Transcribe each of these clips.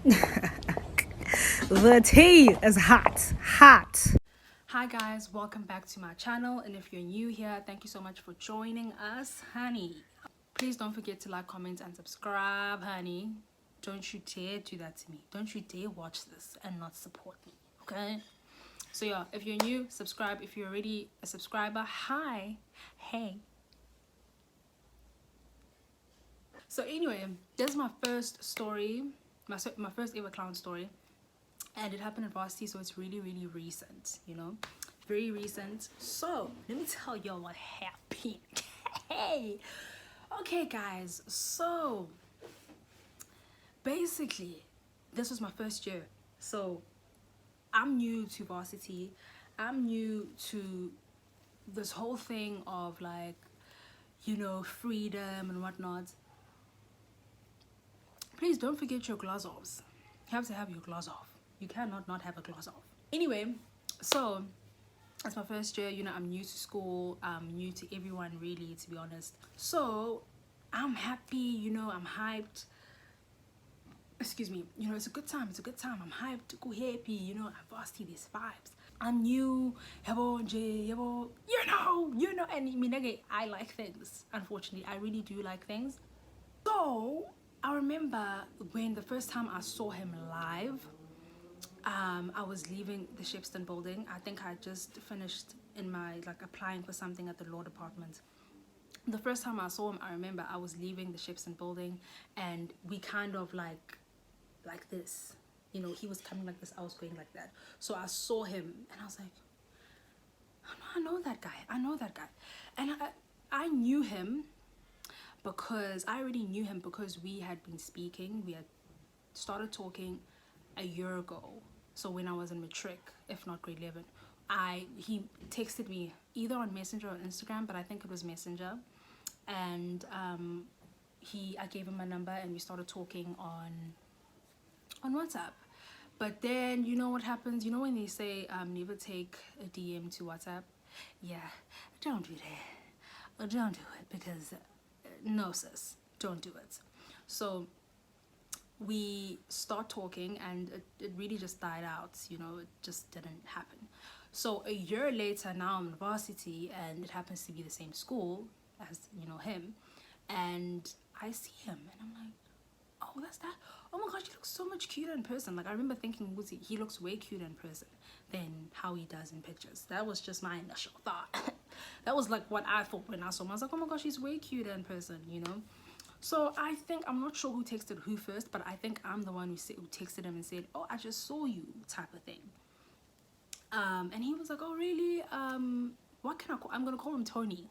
The tea is hot, hot. Hi guys, welcome back to my channel, and if you're new here, thank you so much for joining us, honey. Please don't forget to like, comment and subscribe, honey. Don't you dare do that to me. Don't you dare watch this and not support me, okay? So yeah, if you're new, subscribe. If you're already a subscriber, hi, hey. So anyway, this is my first story, my first ever clown story, and it happened in varsity, so it's really recent, you know, very recent. So let me tell y'all what happened. Hey, okay guys, so basically this was my first year, so I'm new to varsity. I'm new to this whole thing of, like, you know, freedom and whatnot. Please don't forget your gloves off. You have to have your gloves off. You cannot not have a gloves off. Anyway, so it's my first year, you know, I'm new to school, I'm new to everyone really, to be honest. So I'm happy, you know, I'm hyped. Excuse me, you know, it's a good time, I'm hyped, go happy, you know, at varsity, there's vibes. I'm new, you know, and I like things. Unfortunately, I really do like things. So I remember when the first time I saw him live, I was leaving the Shepston building. I think I just finished in my, like, applying for something at the law department. The first time I saw him, I remember I was leaving the Shepston building, and we kind of like this, you know, he was coming like this, I was going like that. So I saw him and I was like, I know that guy. And I knew him because I already knew him because we had been speaking. We had started talking a year ago. So when I was in matric, if not grade 11, he texted me either on Messenger or Instagram, but I think it was Messenger. And I gave him my number and we started talking on WhatsApp. But then, you know what happens? You know when they say never take a DM to WhatsApp? Yeah, don't do that. Or don't do it, because no sis, don't do it. So we start talking and it really just died out, you know, it just didn't happen. So a year later, now I'm in varsity and it happens to be the same school as, you know, him, and I see him and I'm like, oh, that's that. Oh my gosh, he looks so much cuter in person. Like, I remember thinking, he looks way cuter in person than how he does in pictures. That was just my initial thought. That was like what I thought when I saw him. I was like, oh my gosh, he's way cuter in person, you know. So I think, I'm not sure who texted who first, but I think I'm the one who texted him and said, oh, I just saw you, type of thing. And he was like, oh really, what can I call? I'm gonna call him Tony.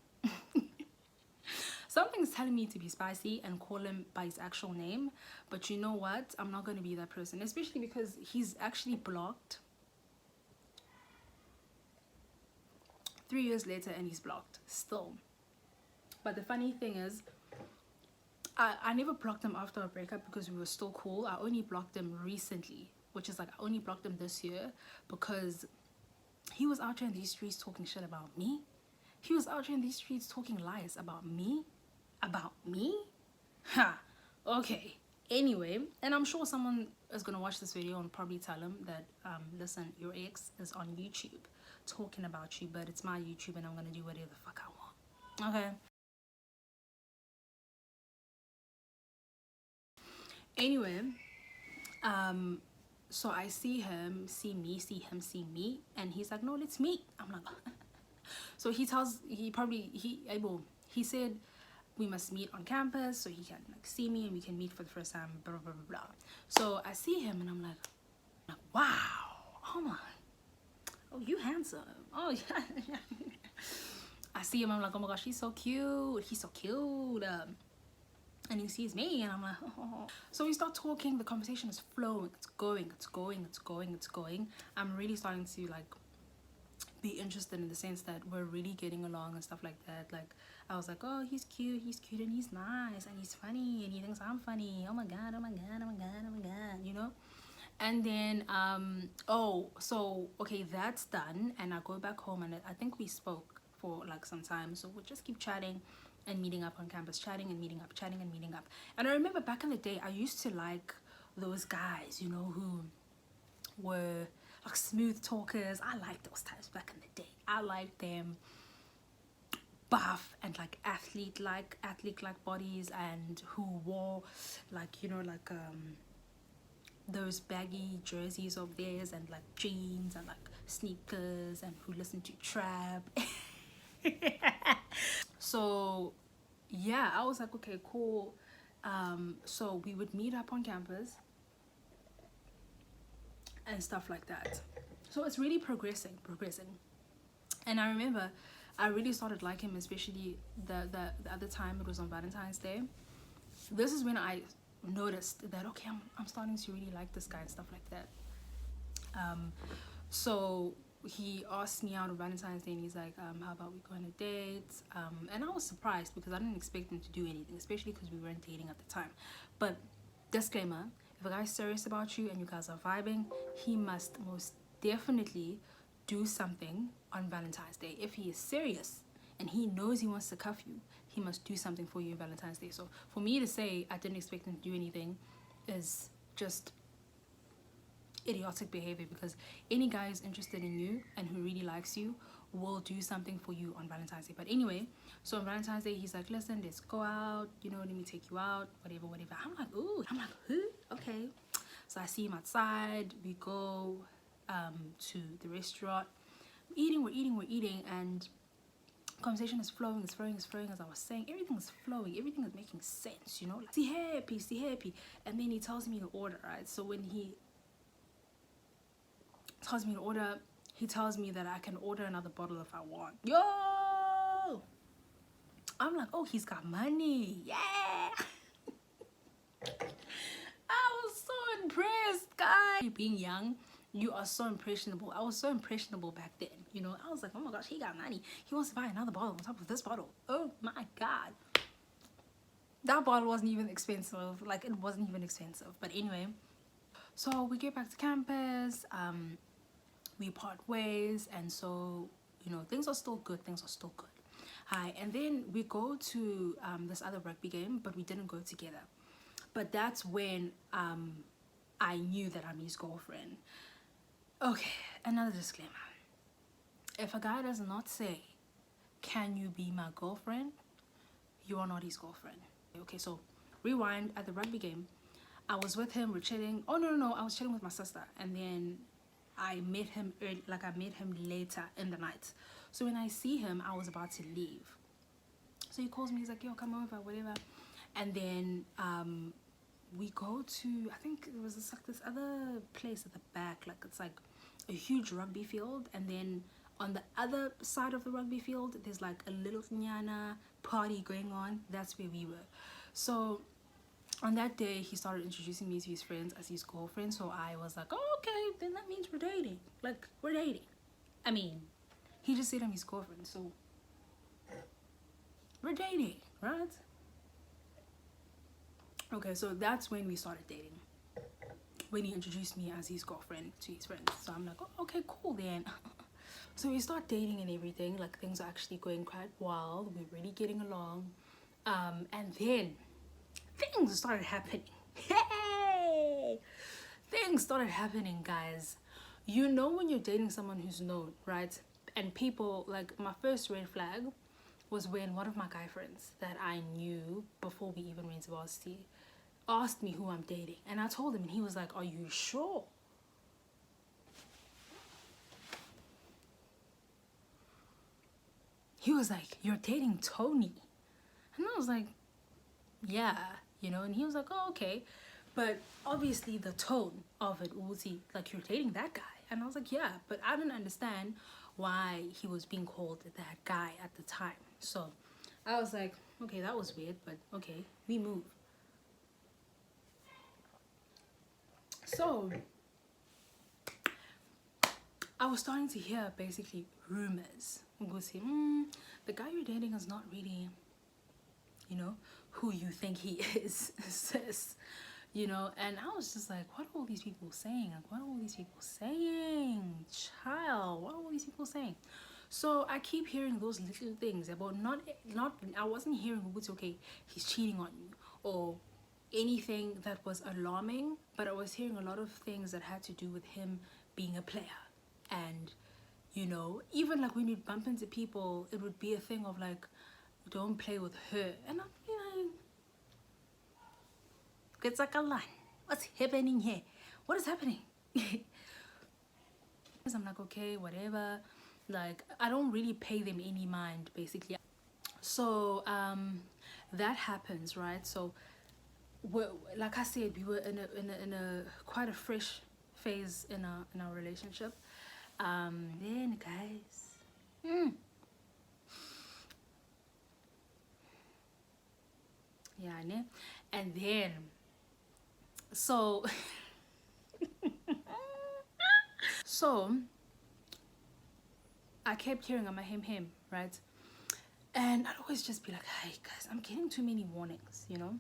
Something's telling me to be spicy and call him by his actual name, but you know what, I'm not going to be that person, especially because he's actually blocked 3 years later, and he's blocked still. But the funny thing is, I never blocked him after a breakup because we were still cool. I only blocked him recently, which is like, I only blocked him this year because he was out here in these streets talking shit about me. He was out here in these streets talking lies about me. About me? Ha! Okay. Anyway, and I'm sure someone is gonna watch this video and probably tell him that, listen, your ex is on YouTube talking about you, but it's my YouTube and I'm gonna do whatever the fuck I want. Okay. Anyway, so I see him, see me, see him, see me, and he's like, no, let's meet. I'm like, so he said we must meet on campus so he can, like, see me and we can meet for the first time, blah blah blah blah. So I see him and I'm like, wow, oh my, oh, you handsome, oh yeah. I see him, I'm like, oh my gosh, he's so cute, and he sees me and I'm like, oh. So we start talking, the conversation is flowing, it's going. I'm really starting to, like, be interested in the sense that we're really getting along and stuff like that. Like, I was like, oh, he's cute and he's nice and he's funny and he thinks I'm funny. Oh my god, you know. And then so okay, that's done, and I go back home and I think we spoke for like some time, so we'll just keep chatting and meeting up on campus, chatting and meeting up. And I remember back in the day, I used to like those guys, you know, who were like smooth talkers. I liked those types back in the day. I liked them buff and like athlete like bodies, and who wore like, you know, like those baggy jerseys of theirs, and like jeans and like sneakers, and who listened to trap. So yeah, I was like, okay, cool. So we would meet up on campus and stuff like that. So it's really progressing. And I remember I really started liking him, especially the other time. It was on Valentine's Day. This is when I noticed that, okay, I'm starting to really like this guy and stuff like that. So he asked me out on Valentine's Day, and he's like, how about we go on a date? And I was surprised because I didn't expect him to do anything, especially because we weren't dating at the time. But disclaimer, if a guy's serious about you and you guys are vibing, he must most definitely do something on Valentine's Day. If he is serious and he knows he wants to cuff you, he must do something for you on Valentine's Day. So for me to say I didn't expect him to do anything is just idiotic behavior, because any guy who's interested in you and who really likes you will do something for you on Valentine's Day. But anyway, so on Valentine's Day, he's like, listen, let's go out, you know, let me take you out, whatever. I'm like, ooh, who? Okay. So I see him outside, we go to the restaurant, we're eating, and conversation is flowing, as I was saying. Everything is flowing, everything is making sense, you know, like, see happy. And then he tells me to order, right? So when he tells me to order, he tells me that I can order another bottle if I want. Yo, I'm like, oh, he's got money, yeah. I was so impressed, guys. Being young, you are so impressionable. I was so impressionable back then, you know. I was like, oh my gosh, he got money, he wants to buy another bottle on top of this bottle. Oh my god, that bottle wasn't even expensive. Like, it wasn't even expensive. But anyway, so we get back to campus, we part ways, and so, you know, things are still good. Hi, and then we go to this other rugby game, but we didn't go together. But that's when I knew that I'm his girlfriend. Okay, another disclaimer. If a guy does not say, can you be my girlfriend, you are not his girlfriend. Okay, so rewind. At the rugby game, I was with him, we're chilling. Oh no, I was chilling with my sister, and then I met him early, like I met him later in the night. So when I see him, I was about to leave. So he calls me, he's like, yo, come over, whatever. And then we go to, I think it was this other place at the back, like it's like a huge rugby field, and then on the other side of the rugby field there's like a little nyana party going on. That's where we were. So on that day, he started introducing me to his friends as his girlfriend. So I was like, oh, okay, then that means we're dating. Like, we're dating. I mean, he just said I'm his girlfriend, so we're dating, right? Okay, so that's when we started dating, when he introduced me as his girlfriend to his friends. So I'm like, oh, okay, cool then. So we start dating and everything. Like, things are actually going quite well. We're really getting along. And then things started happening. Hey, things started happening, guys. You know, when you're dating someone who's known, right? And people, like, my first red flag was when one of my guy friends that I knew before we even went to varsity asked me who I'm dating, and I told him, and he was like, are you sure? He was like, you're dating Tony? And I was like, yeah, you know. And he was like, oh, okay. But obviously the tone of it was, he like, you're dating that guy? And I was like, yeah. But I didn't understand why he was being called that guy at the time. So I was like, okay, that was weird, but okay, we move. So I was starting to hear basically rumors. The guy you're dating is not really, you know, who you think he is, sis. You know, and I was just like, what are all these people saying? Like, what are all these people saying? Child, what are all these people saying? So I keep hearing those little things about not I wasn't hearing, okay, he's cheating on you, or anything that was alarming, but I was hearing a lot of things that had to do with him being a player. And you know, even like when you'd bump into people, it would be a thing of like, don't play with her. And I'm, you know, it's like a line. What's happening here? What is happening? I'm like, okay, whatever. Like, I don't really pay them any mind, basically. So that happens, right? So like I said, we were in a quite a fresh phase in our relationship. Then guys, yeah, ne? And then so so I kept hearing I'm a him, right? And I'd always just be like, hey guys, I'm getting too many warnings, you know?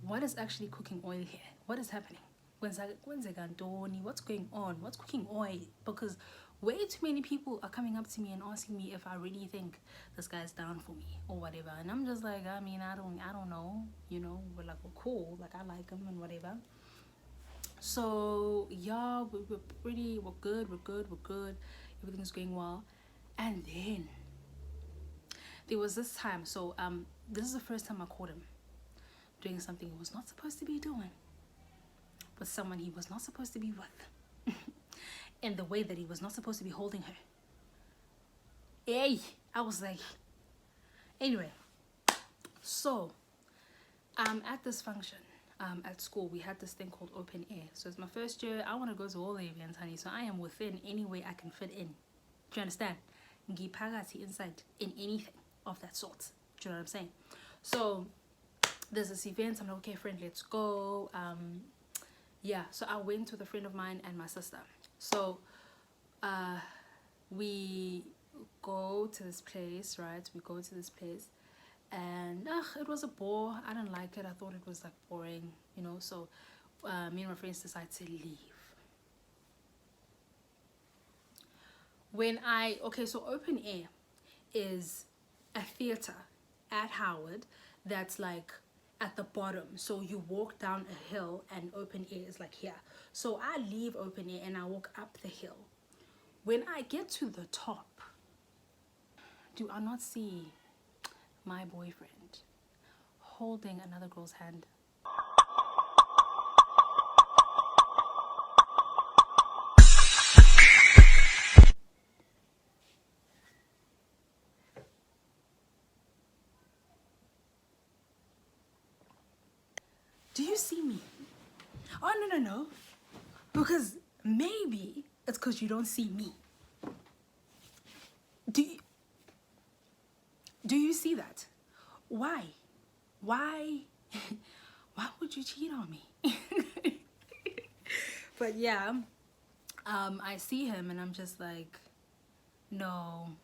What is actually cooking oil here? What is happening? When's Gandoni? What's going on? What's cooking oil? Because way too many people are coming up to me and asking me if I really think this guy's down for me or whatever. And I'm just like, I mean, I don't know, you know, we're like, we're cool, like I like him and whatever. So yeah, we're good. Everything's going well. And then there was this time, so this is the first time I caught him doing something he was not supposed to be doing with someone he was not supposed to be with in the way that he was not supposed to be holding her. Hey, I was like, anyway, so at this function at school, we had this thing called open air. So it's my first year. I want to go to all the events, honey, so I am within any way I can fit in. Do you understand? Ngipagati inside in anything of that sort. Do you know what I'm saying? So there's this event. I'm like, okay, friend, let's go. Yeah, so I went with a friend of mine and my sister. So we go to this place, right? We go to this place, and it was a bore. I didn't like it. I thought it was like boring, you know. So me and my friends decided to leave. So open air is a theater at Howard that's like at the bottom. So you walk down a hill and open air is like here. So I leave open air and I walk up the hill. When I get to the top, do I not see my boyfriend holding another girl's hand? Do you see me? Oh, no. Because maybe it's because you don't see me. Do you see that? Why? Why would you cheat on me? But yeah, I see him and I'm just like, no,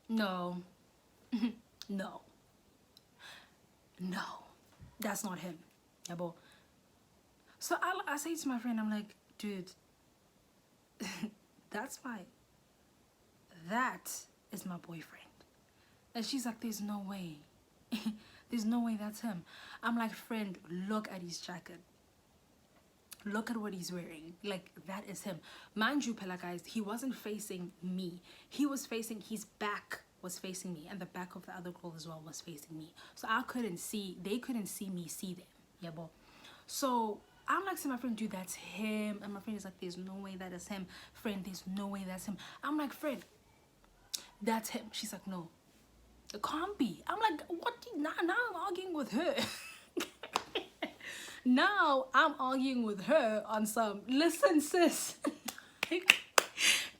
no, no, that's not him. Yabo. So I say to my friend, I'm like, dude, that is my boyfriend. And she's like, there's no way. There's no way that's him. I'm like, friend, look at his jacket. Look at what he's wearing. Like, that is him. Mind you, Pella guys, he wasn't facing me. He was facing, his back was facing me. And the back of the other girl as well was facing me. So they couldn't see me see them. Yeah, bro. So I'm like to my friend, dude, that's him. And my friend is like, there's no way that is him. Friend, there's no way that's him. I'm like, friend, that's him. She's like, no, it can't be. I'm like, what? Now I'm arguing with her. Now I'm arguing with her on some, listen, sis.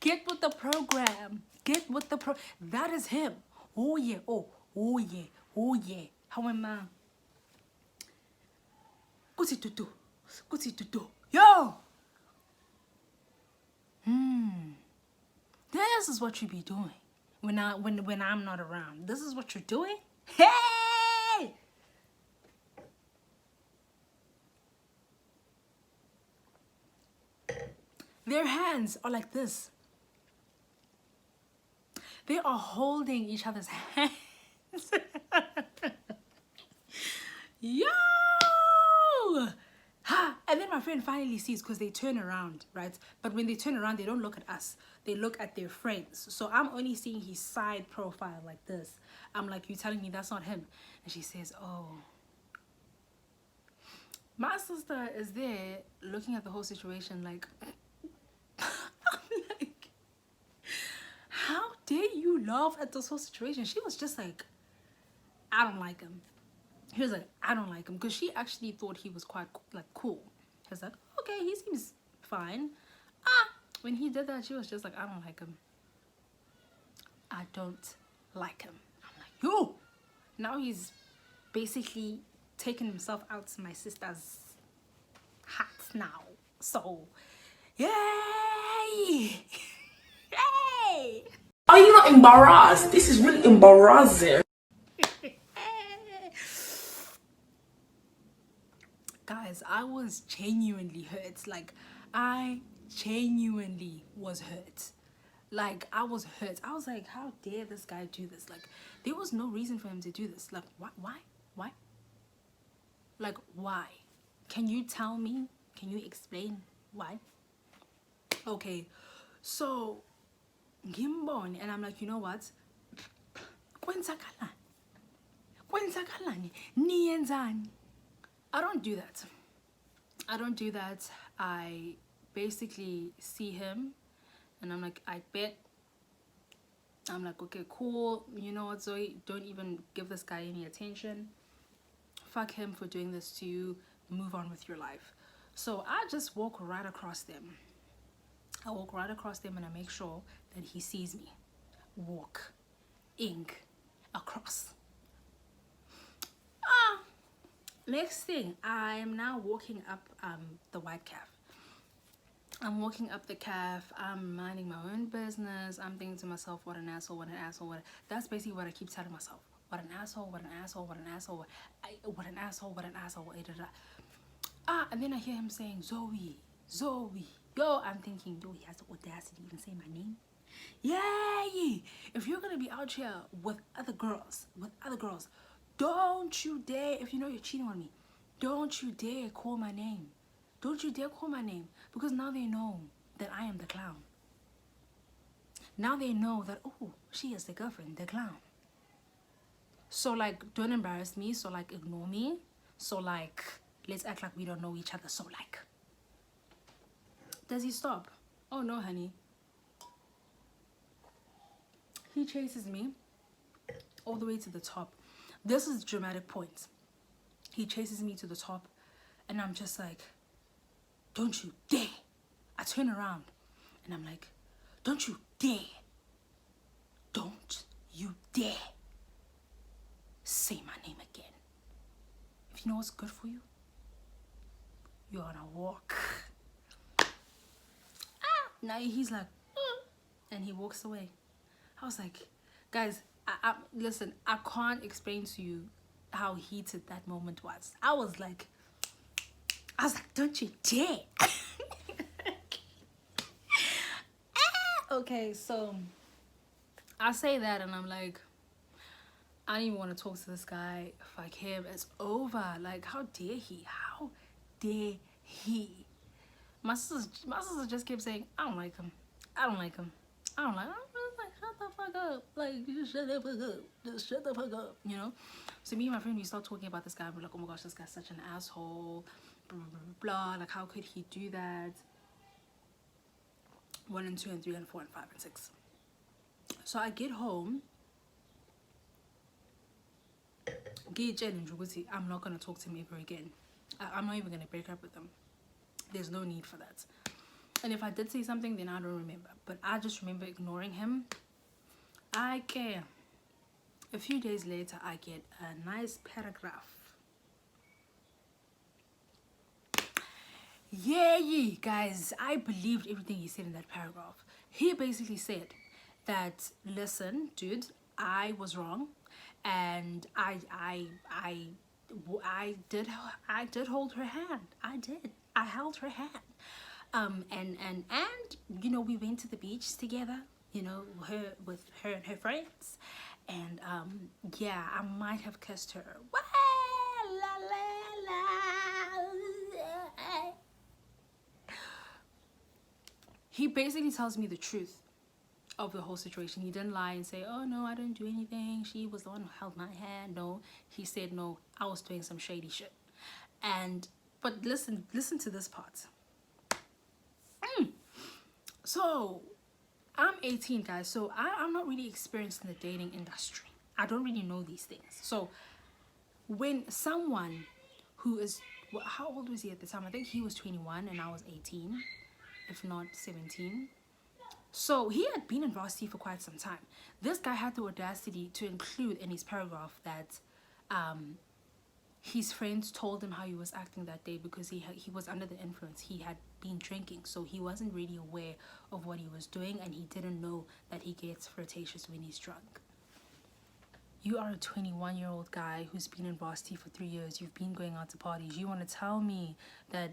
Get with the program. That is him. Oh yeah. Oh yeah. How am I? Kuti tutu. Yo. This is what you be doing when I'm not around. This is what you're doing. Hey. Their hands are like this. They are holding each other's hands. Yo! Ha! And then my friend finally sees, because they turn around, right? But when they turn around, they don't look at us. They look at their friends. So I'm only seeing his side profile like this. I'm like, you telling me that's not him? And she says, oh. My sister is there looking at the whole situation like, I'm like, how dare you laugh at this whole situation? She was just like, I don't like him. He was like, I don't like him, because she actually thought he was quite like cool. He was like, okay, he seems fine. When he did that, she was just like, I don't like him. I don't like him. I'm like, yo! Now he's basically taking himself out to my sister's hat now. So, yay! Yay! Are you not embarrassed? This is really embarrassing. Guys, I was genuinely hurt. Like, I genuinely was hurt. Like, I was hurt. I was like, how dare this guy do this? Like, there was no reason for him to do this. Like, why? Like, why? Can you tell me? Can you explain why? Okay, so ngimbone, and I'm like, you know what? Kwenzakalani? Niyenzani? I don't do that. I basically see him and I'm like, I bet. I'm like, okay, cool. You know what, Zoe? Don't even give this guy any attention. Fuck him for doing this to you. Move on with your life. So I just walk right across them. I walk right across them and I make sure that he sees me. Walk. Ink. Across. Next thing, I am now walking up the white calf. I'm walking up the calf. I'm minding my own business. I'm thinking to myself, what an asshole, what an asshole. That's basically what I keep telling myself. What an asshole, what an asshole, what an asshole. What an asshole, what an asshole. And then I hear him saying, Zoe. Yo, I'm thinking, yo, he has the audacity to even say my name. Yay! If you're gonna be out here with other girls, don't you dare, if you know you're cheating on me, don't you dare call my name. Don't you dare call my name, because now they know that I am the clown. Now they know that, oh, she is the girlfriend, the clown. So like, don't embarrass me. So like, ignore me. So like, let's act like we don't know each other. So like, does he stop? Oh no, honey. He chases me all the way to the top. This is dramatic point. He chases me to the top and I'm just like, don't you dare. I turn around and I'm like, don't you dare. Don't you dare say my name again. If you know what's good for you, you're on a walk. Now he's like, and he walks away. I was like, guys, listen, I can't explain to you how heated that moment was. I was like, don't you dare. Okay, so I say that and I'm like, I don't even want to talk to this guy. Fuck him. It's over. Like, how dare he? How dare he? My sister just kept saying, I don't like him. I'm like, shut the fuck up. Like, just shut the fuck up. Just shut the fuck up. You know? So me and my friend, we start talking about this guy. We're like, oh my gosh, this guy's such an asshole. Blah, blah, blah, blah. Like, how could he do that? 1 and 2 and 3 and 4 and 5 and 6. So I get home. I'm not going to talk to him ever again. I'm not even going to break up with him. There's no need for that. And if I did say something, then I don't remember. But I just remember ignoring him. I care. A few days later, I get a nice paragraph. Yay, guys. I believed everything he said in that paragraph. He basically said that, listen, dude, I was wrong. And I did hold her hand. I held her hand. And you know, we went to the beach together, you know, with her and her friends. And yeah, I might have kissed her. Well, he basically tells me the truth of the whole situation. He didn't lie and say, oh no, I didn't do anything, she was the one who held my hand. No, he said, no, I was doing some shady shit. And but listen to this part. So I'm 18, guys, so I'm not really experienced in the dating industry. I don't really know these things. So when someone who is, how old was he at the time? I think he was 21 and I was 18, if not 17. So he had been in varsity for quite some time. This guy had the audacity to include in his paragraph that his friends told him how he was acting that day because he was under the influence. He had been drinking, so he wasn't really aware of what he was doing, and he didn't know that he gets flirtatious when he's drunk. You are a 21-year-old guy who's been in varsity for 3 years. You've been going out to parties. You want to tell me that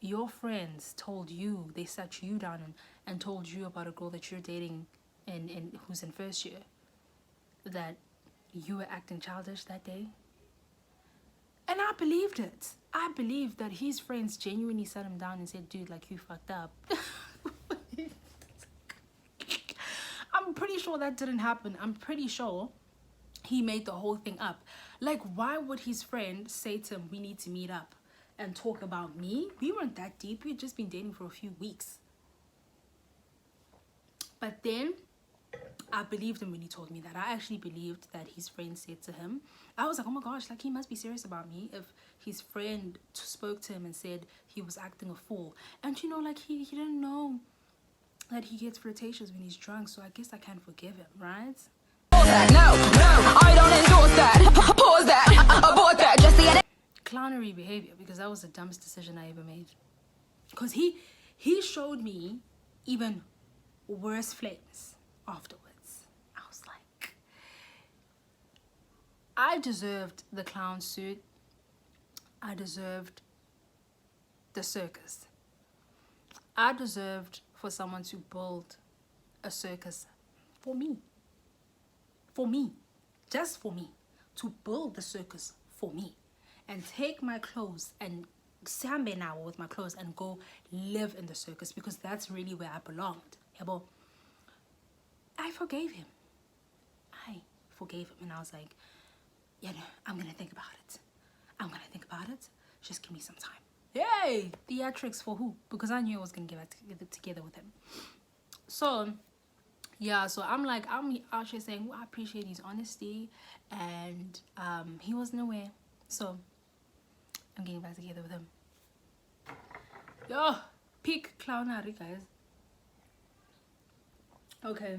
your friends told you, they sat you down and told you about a girl that you're dating and who's in first year, that you were acting childish that day? And I believed it. I believed that his friends genuinely sat him down and said, dude, like, you fucked up. I'm pretty sure that didn't happen. I'm pretty sure he made the whole thing up. Like, why would his friend say to him, we need to meet up and talk about me? We weren't that deep. We had just been dating for a few weeks. But then I believed him when he told me that. I actually believed that his friend said to him. I was like, oh my gosh, like, he must be serious about me if his friend spoke to him and said he was acting a fool. And you know, like, he didn't know that he gets flirtatious when he's drunk, so I guess I can forgive him, right? No, I don't endorse that. Pause that. Abort that. Just the Clownery behavior, because that was the dumbest decision I ever made. Because he showed me even worse flames afterwards. I was like, I deserved the clown suit. I deserved the circus. I deserved for someone to build a circus for me. For me. Just for me. To build the circus for me. And take my clothes and sambe now with my clothes and go live in the circus, because that's really where I belonged. Yabo. I forgave him. I forgave him, and I was like, yeah, no, I'm gonna think about it. I'm gonna think about it. Just give me some time. Yay! Theatrics for who? Because I knew I was gonna get back together with him. So yeah, so I'm like, I'm out here saying, well, I appreciate his honesty, and he wasn't aware. So I'm getting back together with him. Yo, peak clownery, guys. Okay.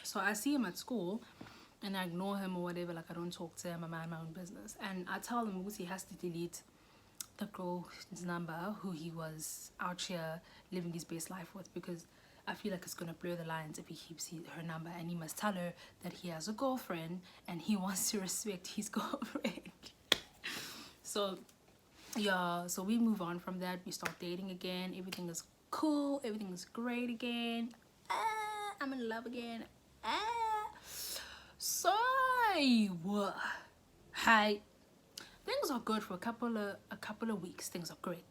So I see him at school and I ignore him or whatever, like I don't talk to him, I mind my own business. And I tell him he has to delete the girl's number who he was out here living his best life with, because I feel like it's gonna blur the lines if he keeps her number, and he must tell her that he has a girlfriend and he wants to respect his girlfriend. So yeah, so we move on from that. We start dating again. Everything is cool. Everything is great again. I'm in love again. So hi. Things are good for a couple of weeks. Things are great.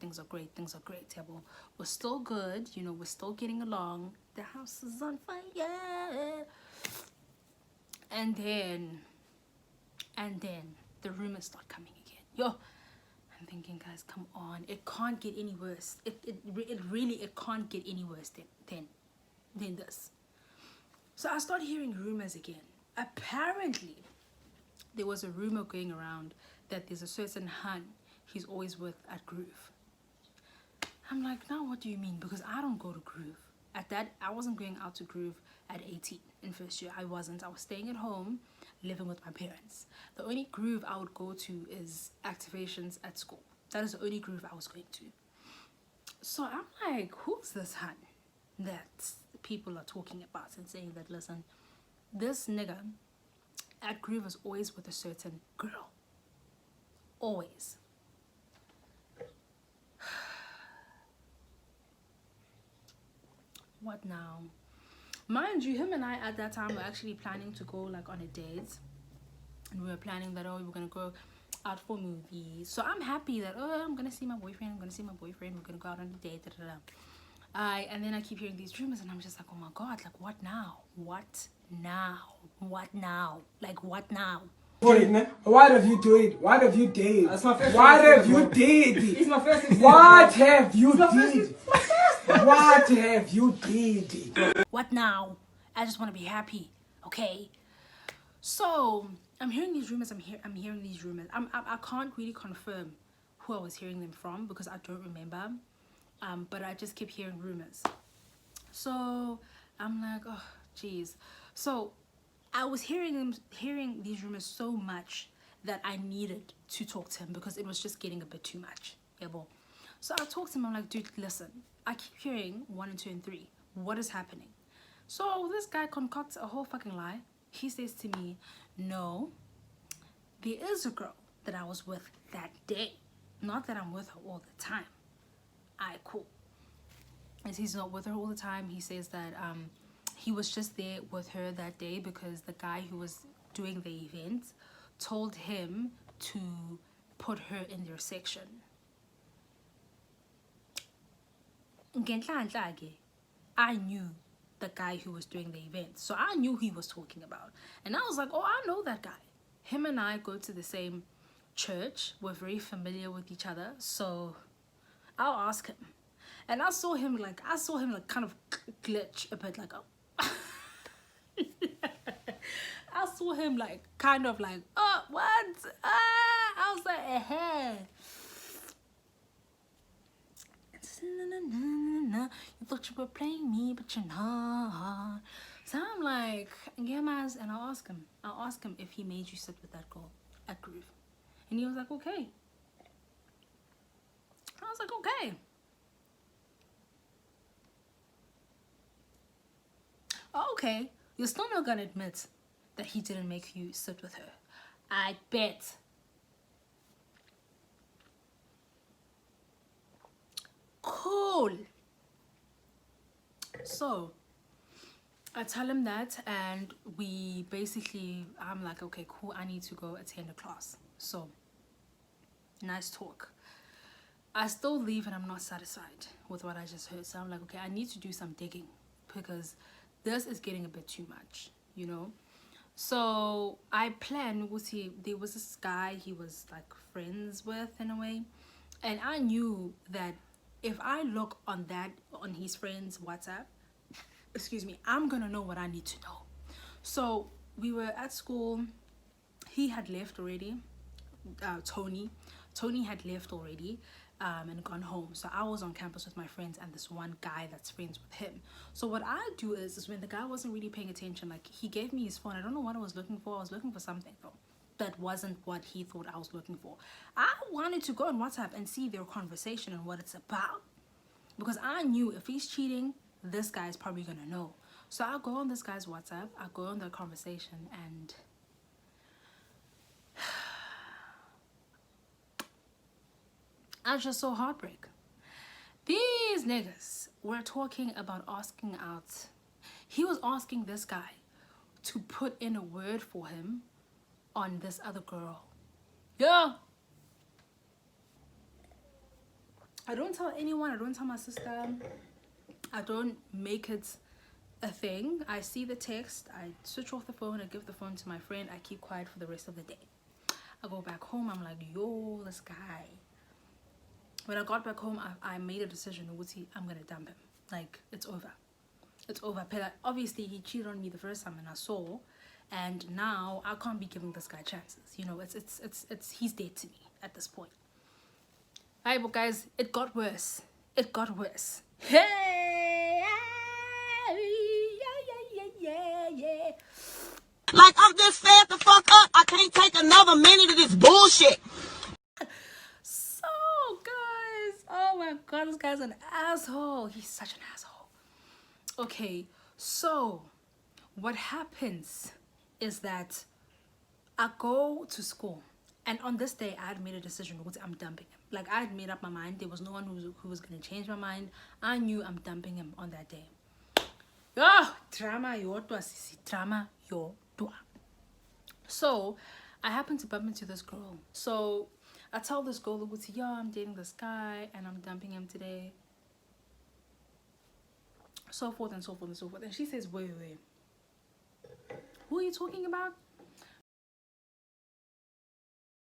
Table. We're still good. You know, we're still getting along. The house is on fire. And then the rumors start coming again. Yo, I'm thinking, guys, come on. It can't get any worse. It really can't get any worse than this. So I start hearing rumors again. Apparently, there was a rumor going around that there's a certain hun he's always with at Groove. I'm like, now what do you mean? Because I don't go to Groove. At that, I wasn't going out to Groove at 18 in first year. I wasn't. I was staying at home, living with my parents. The only Groove I would go to is activations at school. That is the only Groove I was going to. So I'm like, who's this hun that people are talking about and saying that, listen, this nigga at Groove is always with a certain girl. Always. What now? Mind you, him and I at that time were actually planning to go like on a date. And we were planning that, oh, we were going to go out for movies. So I'm happy that, oh, I'm going to see my boyfriend. We're going to go out on a date. And then I keep hearing these rumors, and I'm just like, oh my god, like what now? What now? What now? Like what now? What have you did? What have you did? That's my first What time have you did? It's my first time. What have you did? What have you did? What now? I just want to be happy, okay? So I'm hearing these rumors. I'm hearing these rumors. I can't really confirm who I was hearing them from because I don't remember. But I just keep hearing rumors. So I'm like, oh, geez. So I was hearing these rumors so much that I needed to talk to him because it was just getting a bit too much. Yeah, boy. So I talked to him. I'm like, dude, listen. I keep hearing 1 and 2 and 3. What is happening? So this guy concocts a whole fucking lie. He says to me, no, there is a girl that I was with that day. Not that I'm with her all the time. Alright, cool. As he's not with her all the time, he says that he was just there with her that day because the guy who was doing the event told him to put her in their section. I knew the guy who was doing the event, so I knew who he was talking about, and I was like, oh, I know that guy. Him and I go to the same church. We're very familiar with each other, so I'll ask him. And I saw him like kind of glitch a bit, like, oh. I saw him like kind of like, oh, what? I was like, hey. You thought you were playing me, but you're not. So I'm like, yeah, Maz, and I'll ask him if he made you sit with that girl at Groove. And he was like, okay. I was like, okay. Oh, okay. You're still not gonna admit that he didn't make you sit with her. I bet. Cool. So I tell him that, and we basically, I'm like, okay, cool, I need to go attend a class. So nice talk. I still leave and I'm not satisfied with what I just heard. So I'm like, okay, I need to do some digging because this is getting a bit too much, you know. So I planned, there was this guy he was like friends with in a way, and I knew that if I look on his friend's WhatsApp, excuse me, I'm gonna know what I need to know. So we were at school. He had left already. Tony had left already and gone home. So I was on campus with my friends and this one guy that's friends with him. So what I do is when the guy wasn't really paying attention, like he gave me his phone. I don't know what I was looking for. I was looking for something though. That wasn't what he thought I was looking for. I wanted to go on WhatsApp and see their conversation and what it's about. Because I knew if he's cheating, this guy's probably gonna know. So I go on this guy's WhatsApp, I go on the conversation, and I just saw heartbreak. These niggas were talking about asking out. He was asking this guy to put in a word for him on this other girl. Yeah. I don't tell anyone. I don't tell my sister. I don't make it a thing. I see the text. I switch off the phone. I give the phone to my friend. I keep quiet for the rest of the day. I go back home. I'm like, yo, this guy. When I got back home, I made a decision. I'm going to dump him. Like, it's over. It's over. But obviously, he cheated on me the first time and I saw. And now I can't be giving this guy chances. You know, he's dead to me at this point. Alright, but guys, it got worse. It got worse. Hey, yeah. Like, I'm just fed the fuck up. I can't take another minute of this bullshit. So, guys, oh my god, this guy's an asshole. He's such an asshole. Okay, so what happens is that I go to school, and on this day I had made a decision. I'm dumping him. Like, I had made up my mind. There was no one who was going to change my mind. I knew I'm dumping him on that day. Oh, drama yodwa, sisi, drama yodwa. So I happened to bump into this girl. So I tell this girl, yeah, I'm dating this guy and I'm dumping him today. so forth and so forth and so forth. And she says, wait, who are you talking about?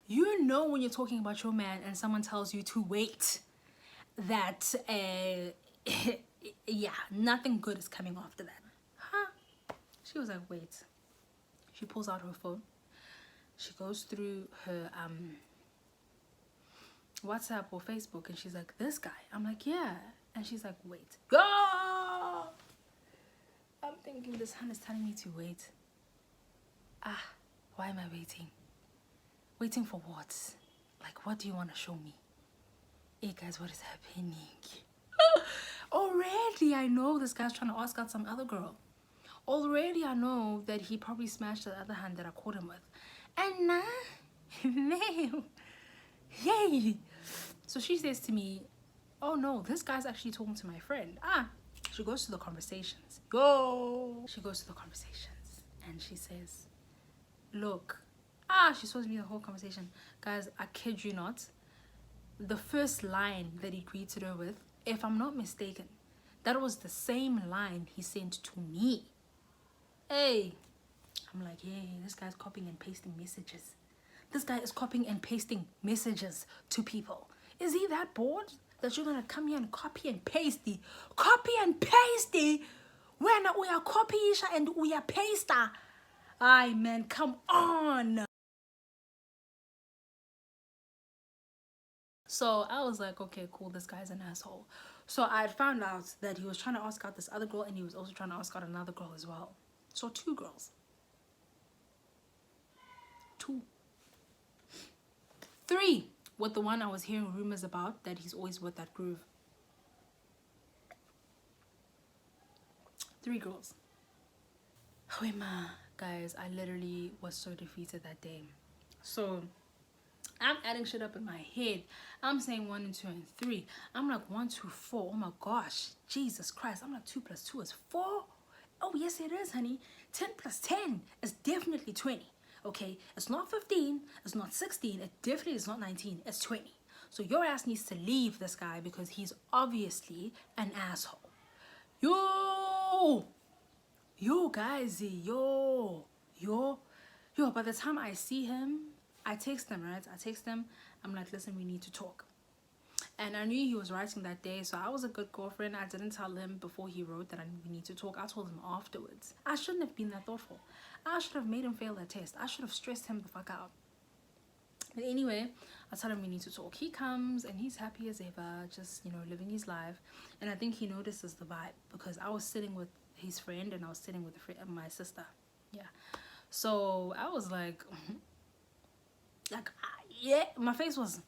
You know when you're talking about your man and someone tells you to wait, that yeah, nothing good is coming after that. Huh? She was like, wait. She pulls out her phone. She goes through her WhatsApp or Facebook, and she's like, this guy. I'm like, yeah. And she's like, wait. Oh! I'm thinking this hand is telling me to wait. Why am I waiting? Waiting for what? Like, what do you want to show me? Hey guys, what is happening? Already I know this guy's trying to ask out some other girl. Already I know that he probably smashed the other hand that I caught him with. And now, no. Yay. So she says to me, oh no, this guy's actually talking to my friend. She goes to the conversations. She goes to the conversations and she says, look, she shows me the whole conversation. Guys, I kid you not, the first line that he greeted her with, if I'm not mistaken, that was the same line he sent to me. Hey, I'm like, hey, this guy's copying and pasting messages. This guy is copying and pasting messages to people. Is he that bored that you're gonna come here and copy and paste the when we are copy and we are paste? Aye, man, come on. So I was like, okay, cool, this guy's an asshole. So I had found out that he was trying to ask out this other girl and he was also trying to ask out another girl as well. So 2 girls. 2. 3 with the one I was hearing rumors about, that he's always with that groove. 3 girls. Wait, guys, I literally was so defeated that day. So I'm adding shit up in my head. I'm saying 1 and 2 and 3. I'm like 1, 2, 4. Oh my gosh, Jesus Christ. I'm like 2 plus 2 is 4. Oh yes, it is, honey. 10 plus 10 is definitely 20. Okay, it's not 15, it's not 16, it definitely is not 19, it's 20. So your ass needs to leave this guy because he's obviously an asshole. Yo guys, yo, by the time I see him, I text him, right? I'm like, listen, we need to talk. And I knew he was writing that day, so I was a good girlfriend. I didn't tell him before he wrote that we need to talk. I told him afterwards. I shouldn't have been that thoughtful. I should have made him fail that test. I should have stressed him the fuck out. But anyway, I tell him we need to talk. He comes and he's happy as ever, just, you know, living his life. And I think he notices the vibe because I was sitting with his friend and I was sitting with my sister. Yeah. So I was like, yeah, my face was...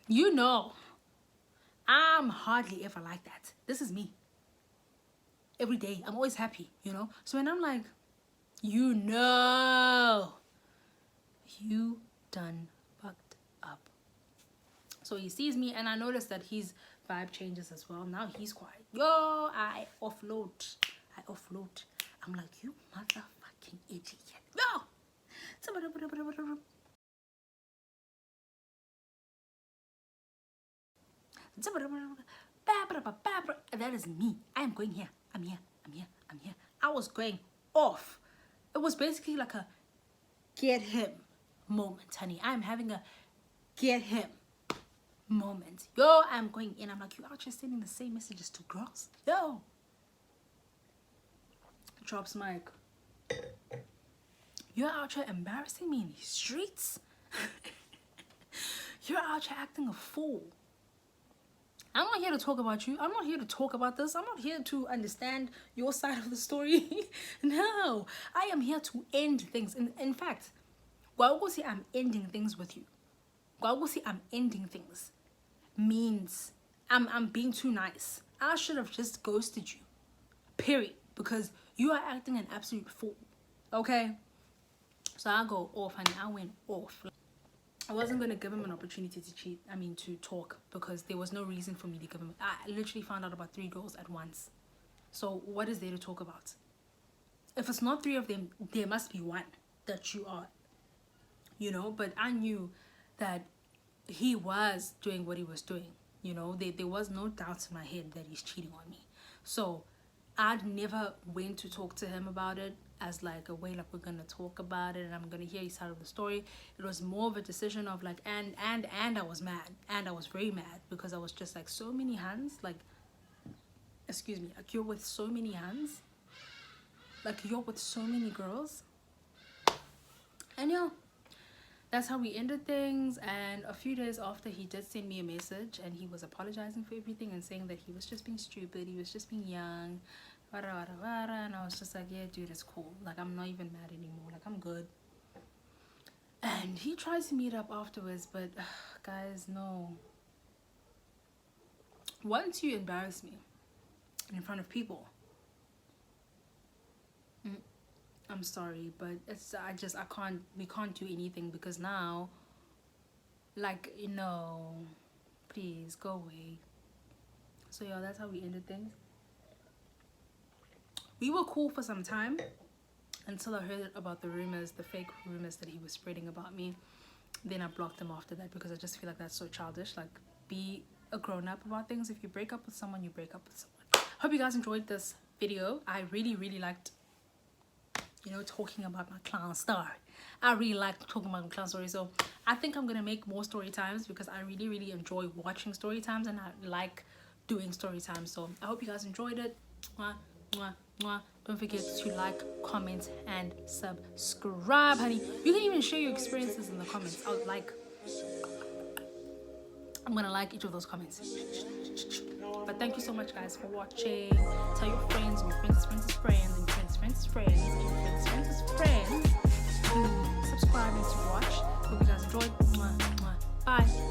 You know, I'm hardly ever like that. This is me. Every day, I'm always happy, you know? So when I'm like, you know, you done fucked up. So he sees me and I notice that his vibe changes as well. Now he's quiet. Yo, I offload. I'm like, you motherfucking idiot. Yo! That is me. I am going here. I'm here. I was going off. It was basically like a get him moment, honey. I'm having a get him moment. Yo, I'm going in. I'm like, you out here sending the same messages to girls? Yo. Drops mic. You're out here embarrassing me in the streets? You're out here acting a fool. I'm not here to talk about you. I'm not here to talk about this. I'm not here to understand your side of the story. No, I am here to end things. In fact, Gwaugusi, I'm ending things with you. Gwaugusi, I'm ending things means I'm being too nice. I should have just ghosted you. Period. Because you are acting an absolute fool. Okay? So I go off, honey. I went off. I wasn't going to give him an opportunity to talk, because there was no reason for me to give him. I literally found out about 3 girls at once. So what is there to talk about? If it's not 3 of them, there must be 1 that you are, you know. But I knew that he was doing what he was doing. You know, there was no doubt in my head that he's cheating on me. So I'd never went to talk to him about it as like a way, like, we're gonna talk about it and I'm gonna hear his side of the story. It was more of a decision of like, and I was mad, and I was very mad, because I was just like, so many hands, like, excuse me, like, you're with so many hands, like, you're with so many girls. And yeah, that's how we ended things. And a few days after, he did send me a message and he was apologizing for everything and saying that he was just being stupid, he was just being young, and I was just like, yeah, dude, it's cool, like, I'm not even mad anymore, like, I'm good. And he tried to meet up afterwards, but guys, no. Once you embarrass me in front of people, I'm sorry, but we can't do anything, because now, like, you know, please go away. So yeah, that's how we ended things. We were cool for some time until I heard about the rumors, the fake rumors that he was spreading about me. Then I blocked him after that, because I just feel like that's so childish. Like, be a grown-up about things. If you break up with someone, you break up with someone. Hope you guys enjoyed this video. I really liked, you know, talking about my clown story. I really like talking about my clown story. So I think I'm gonna make more story times, because I really enjoy watching story times and I like doing story times. So I hope you guys enjoyed it. Mwah, mwah, mwah. Don't forget to like, comment, and subscribe, honey. You can even share your experiences in the comments. I'm gonna like each of those comments. But thank you so much, guys, for watching. Tell your friends, and your friends' friends, and your friends' friends, and your friends' friends to subscribe and to watch. Hope you guys enjoyed. Mwah, mwah. Bye.